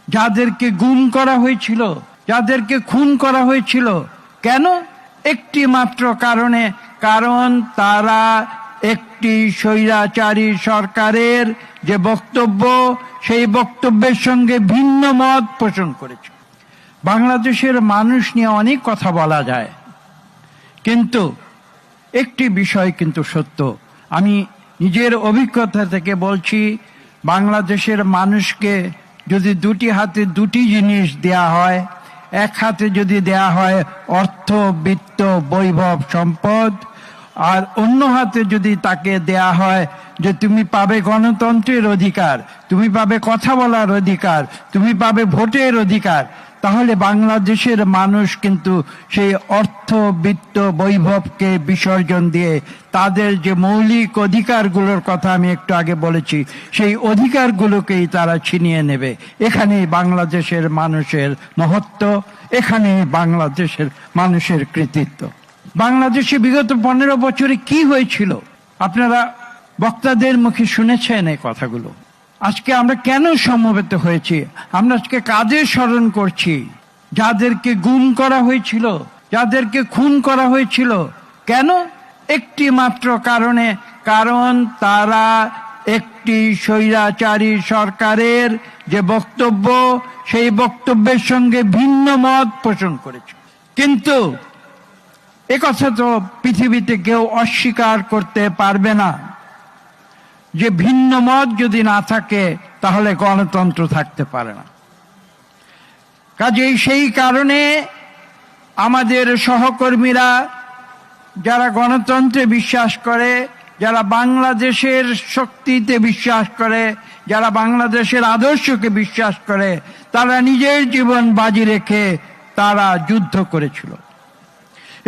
যাদেরকে গুম করা হয়েছিল, যাদেরকে খুন করা হয়েছিল, কেন? একটি মাত্র কারণে, কারণ তারা একটি স্বৈরাচারী সরকারের যে বক্তব্য, সেই বক্তব্যের সঙ্গে ভিন্ন মত পোষণ করেছে। বাংলাদেশের মানুষ নিয়ে অনেক কথা বলা যায়, কিন্তু একটি বিষয় কিন্তু সত্য, আমি নিজের অভিজ্ঞতা থেকে বলছি, বাংলাদেশের মানুষকে যদি দুটি হাতে দুটি জিনিস দেয়া হয়, এক হাতে যদি দেয়া হয় অর্থ, বিত্ত, বৈভব, সম্পদ, আর অন্য হাতে যদি তাকে দেয়া হয় যে তুমি পাবে গণতন্ত্রের অধিকার, তুমি পাবে কথা বলার অধিকার, তুমি পাবে ভোটের অধিকার, তাহলে বাংলাদেশের মানুষ কিন্তু সেই অর্থ, বিত্ত, বৈভবকে বিসর্জন দিয়ে তাদের যে মৌলিক অধিকারগুলোর কথা আমি একটু আগে বলেছি, সেই অধিকারগুলোকেই তারা ছিনিয়ে নেবে। এখানেই বাংলাদেশের মানুষের মহত্ব, এখানেই বাংলাদেশের মানুষের কৃতিত্ব। বাংলাদেশে বিগত 15 বছরে কি হয়েছিল আপনারা বক্তাদের মুখে শুনেছেন এই কথাগুলো। আজকে আমরা কেন সমবেত হয়েছি? আমরা আজকে কাদের স্মরণ করছি? যাদেরকে গুম করা হয়েছিল, যাদেরকে খুন করা হয়েছিল, কেন? একটি মাত্র কারণে, কারণ তারা একটি স্বৈরাচারী সরকারের যে বক্তব্য, সেই বক্তব্যের সঙ্গে ভিন্ন মত পোষণ করেছে। কিন্তু একথা তো পৃথিবীতে কেউ অস্বীকার করতে পারবে না যে ভিন্ন মত যদি না থাকে তাহলে গণতন্ত্র থাকতে পারে না। কাজেই সেই কারণে আমাদের সহকর্মীরা যারা গণতন্ত্রে বিশ্বাস করে, যারা বাংলাদেশের শক্তিতে বিশ্বাস করে, যারা বাংলাদেশের আদর্শকে বিশ্বাস করে, তারা নিজের জীবন বাজি রেখে তারা যুদ্ধ করেছিল।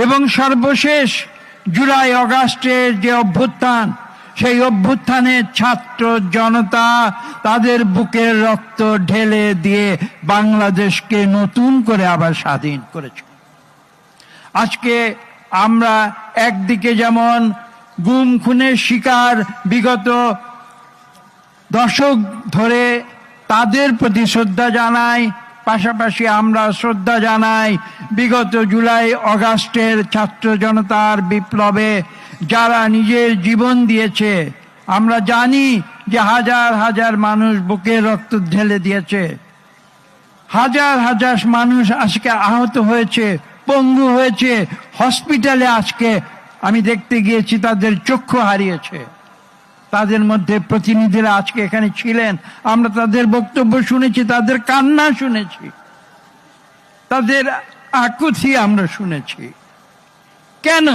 এবং সর্বশেষ জুলাই আগস্টের যে অভ্যুত্থান, সেই অভ্যুত্থানে ছাত্র জনতা তাদের বুকের রক্ত ঢেলে দিয়ে বাংলাদেশকে নতুন করে আবার স্বাধীন করেছে। আজকে আমরা একদিকে যেমন গুম খুনের শিকার বিগত দশক ধরে তাদের প্রতি শ্রদ্ধা জানাই, পাশাপাশি আমরা শ্রদ্ধা জানাই বিগত জুলাই আগস্টের ছাত্র জনতার বিপ্লবে যারা নিজের জীবন দিয়েছে। আমরা জানি যে হাজার হাজার মানুষ বুকের রক্ত ঢেলে দিয়েছে, হাজার হাজার মানুষ আজকে আহত হয়েছে, পঙ্গু হয়েছে, হসপিটালে আজকে আমি দেখতে গিয়েছি তাদের চক্ষু হারিয়েছে। তাদের মধ্যে প্রতিনিধিরা আজকে এখানে ছিলেন, আমরা তাদের বক্তব্য শুনেছি, তাদের কান্না শুনেছি, তাদের আকুতি আমরা শুনেছি। কেন?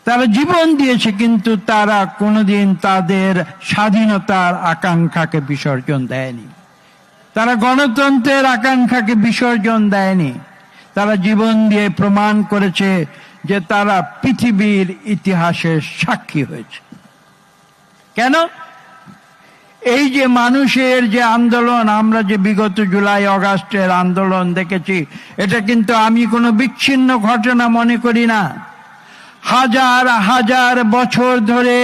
তারা জীবন দিয়েছে, কিন্তু তারা কোনোদিন তাদের স্বাধীনতার আকাঙ্ক্ষাকে বিসর্জন দেয়নি, তারা গণতন্ত্রের আকাঙ্ক্ষাকে বিসর্জন দেয়নি। তারা জীবন দিয়ে প্রমাণ করেছে যে তারা পৃথিবীর ইতিহাসের সাক্ষী হয়েছে। কেন? এই যে মানুষের যে আন্দোলন, আমরা যে বিগত জুলাই আগস্টের আন্দোলন দেখেছি, এটা কিন্তু আমি কোনো বিচ্ছিন্ন ঘটনা মনে করি না। হাজার হাজার বছর ধরে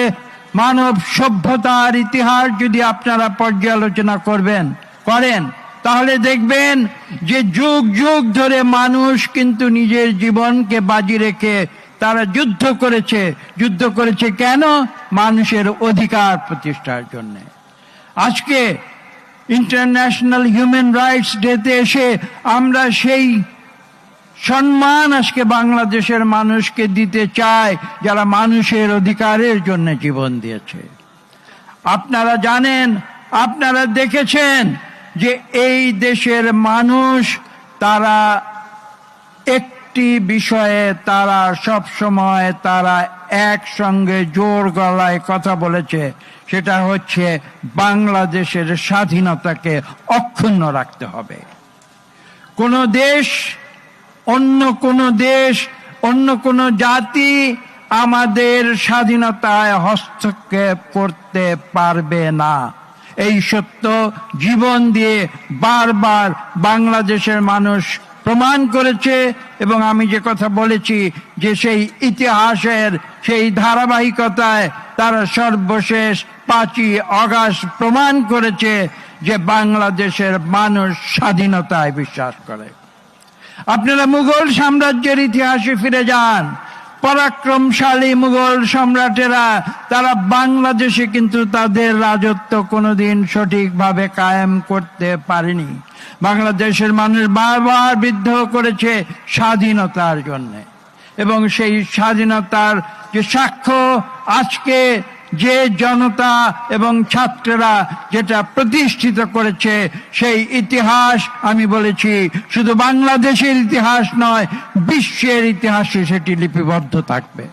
মানব সভ্যতার ইতিহাস যদি আপনারা পর্যালোচনা করেন, তাহলে দেখবেন যে যুগ যুগ ধরে মানুষ কিন্তু নিজের জীবনকে বাজি রেখে তারা যুদ্ধ করেছে। কেন? মানুষের অধিকার প্রতিষ্ঠার জন্য। আজকে ইন্টারন্যাশনাল হিউম্যান রাইটস ডেতে এসে আমরা সেই সম্মান আজকে বাংলাদেশের মানুষকে দিতে চাই যারা মানুষের অধিকারের জন্য জীবন দিয়েছে। আপনারা জানেন, আপনারা দেখেছেন যে এই দেশের মানুষ তারা একটি বিষয়ে তারা সব সময় তারা একসঙ্গে জোর গলায় কথা বলেছে, সেটা হচ্ছে বাংলাদেশের স্বাধীনতাকে অক্ষুণ্ণ রাখতে হবে। কোন দেশ, অন্য কোন জাতি আমাদের স্বাধীনতায় হস্তক্ষেপ করতে পারবে না। এই সত্য জীবন দিয়ে বারবার বাংলাদেশের মানুষ প্রমাণ করেছে। এবং আমি যে কথা বলেছি যে সেই ইতিহাসের সেই ধারাবাহিকতায় তারা সর্বশেষ 5ই আগস্ট প্রমাণ করেছে যে বাংলাদেশের মানুষ স্বাধীনতায় বিশ্বাস করে। আপনারা মুঘল সাম্রাজ্যের ইতিহাসে ফিরে যান, পরাক্রমশালী মুঘল সম্রাটেরা তারা বাংলাদেশে কিন্তু তাদের রাজত্ব কোনোদিন সঠিকভাবে কায়েম করতে পারেনি। বাংলাদেশের মানুষ বারবার বিদ্রোহ করেছে স্বাধীনতার জন্য, এবং সেই স্বাধীনতার যে সাক্ষ্য আজকে যে জনতা এবং ছাত্ররা যেটা প্রতিষ্ঠিত করেছে, সেই ইতিহাস আমি বলেছি শুধু বাংলাদেশের ইতিহাস নয়, বিশ্বের ইতিহাসে সেটি লিপিবদ্ধ থাকবে।